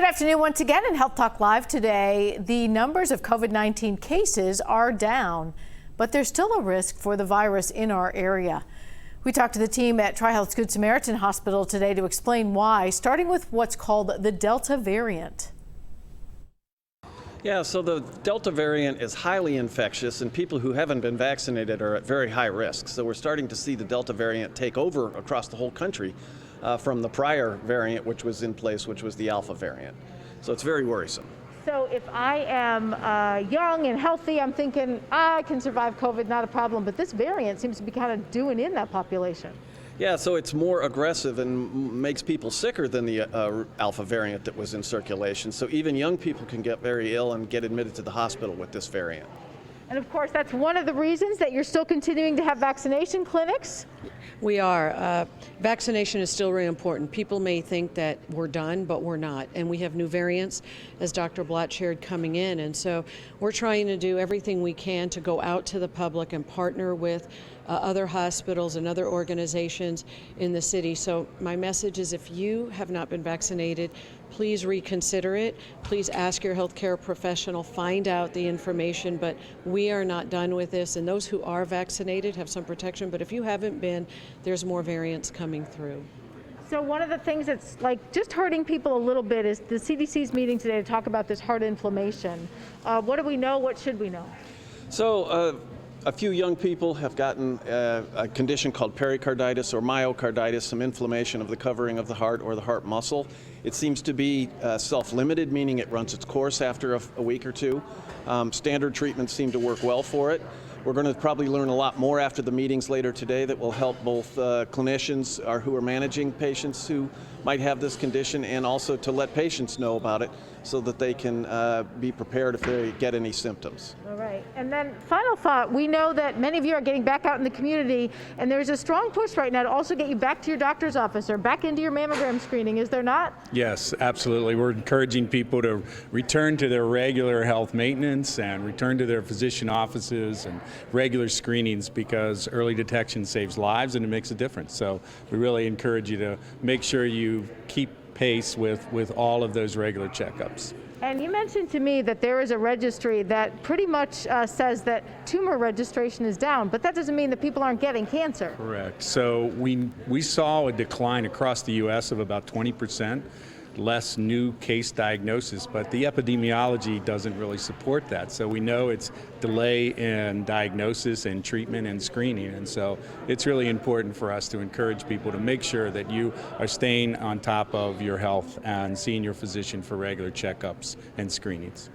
Good afternoon once again in Health Talk Live today. The numbers of COVID-19 cases are down, but there's still a risk for the virus in our area. We talked to the team at TriHealth's Good Samaritan Hospital today to explain why, starting with what's called the Delta variant. Yeah, so the Delta variant is highly infectious, and people who haven't been vaccinated are at very high risk. So we're starting to see the Delta variant take over across the whole country from the prior variant, which was in place, which was the Alpha variant. So it's very worrisome. So if I am young and healthy, I'm thinking I can survive COVID, not a problem. But this variant seems to be kind of doing in that population. Yeah, so it's more aggressive and makes people sicker than the Alpha variant that was in circulation. So even young people can get very ill and get admitted to the hospital with this variant. And of course, that's one of the reasons that you're still continuing to have vaccination clinics. We are. Vaccination is still really important. People may think that we're done, but we're not. And we have new variants, as Dr. Blatt shared, coming in. And so we're trying to do everything we can to go out to the public and partner with other hospitals and other organizations in the city. So my message is, if you have not been vaccinated, please reconsider it. Please ask your healthcare professional, find out the information, but we are not done with this. And those who are vaccinated have some protection, but if you haven't been, there's more variants coming through. So one of the things that's like just hurting people a little bit is the CDC's meeting today to talk about this heart inflammation. What do we know? What should we know? So a few young people have gotten a condition called pericarditis or myocarditis, some inflammation of the covering of the heart or the heart muscle. It seems to be self-limited, meaning it runs its course after a week or two. Standard treatments seem to work well for it. We're going to probably learn a lot more after the meetings later today that will help both clinicians who are managing patients who might have this condition, and also to let patients know about it so that they can be prepared if they get any symptoms. All right. And then final thought, we know that many of you are getting back out in the community, and there's a strong push right now to also get you back to your doctor's office or back into your mammogram screening, is there not? Yes, absolutely. We're encouraging people to return to their regular health maintenance and return to their physician offices and regular screenings, because early detection saves lives and it makes a difference. So we really encourage you to make sure you keep pace with all of those regular checkups. And you mentioned to me that there is a registry that pretty much says that tumor registration is down, but that doesn't mean that people aren't getting cancer. Correct. So we saw a decline across the U.S. of about 20%. Less new case diagnosis, but the epidemiology doesn't really support that. So we know it's delay in diagnosis and treatment and screening, and so it's really important for us to encourage people to make sure that you are staying on top of your health and seeing your physician for regular checkups and screenings.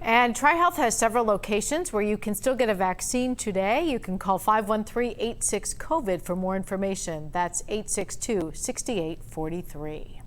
And TriHealth has several locations where you can still get a vaccine today. You can call 513-86-COVID for more information. That's 862-6843.